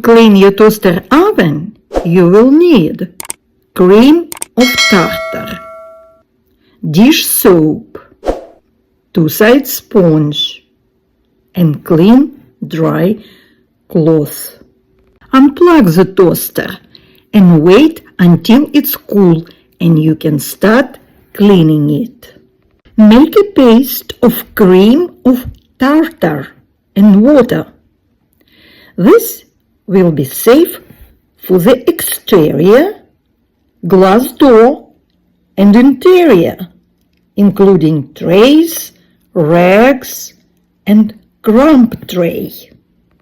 clean your toaster oven, you will need cream of tartar, dish soap, two-sided sponge, and clean, dry cloth. Unplug the toaster and wait until it's cool and you can start cleaning it. Make a paste of cream of tartar and water. This will be safe for the exterior, glass door, and interior, including trays, rags, and crumb tray.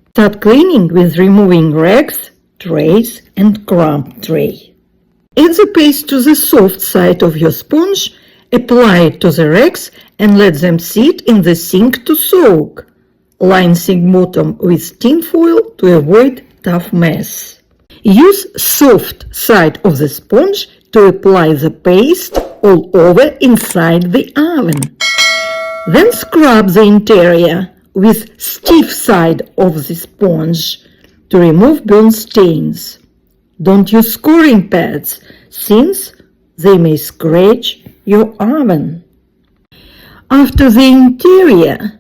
Start cleaning with removing rags, trays, and crumb tray. Add the paste to the soft side of your sponge, apply it to the rags, and let them sit in the sink to soak. Line sink bottom with tin foil to avoid tough mess. Use soft side of the sponge to apply the paste all over inside the oven. Then scrub the interior with stiff side of the sponge to remove burn stains. Don't use scoring pads since they may scratch your oven. After the interior,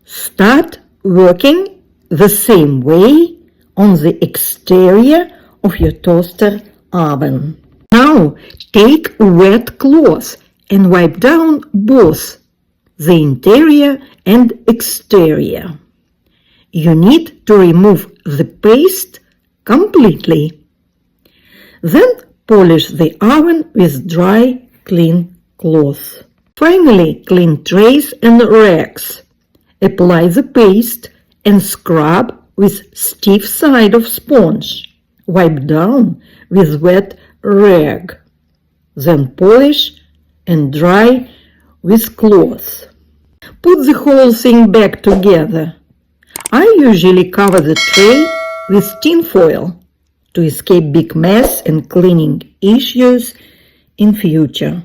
start working the same way on the exterior of your toaster oven. Now take wet cloth and wipe down both the interior and exterior. You need to remove the paste completely. Then polish the oven with dry, clean cloth. Finally, clean trays and rags. Apply the paste and scrub with stiff side of sponge. Wipe down with wet rag. Then polish and dry with cloth. Put the whole thing back together. I usually cover the tray with tin foil to escape big mess and cleaning issues in future.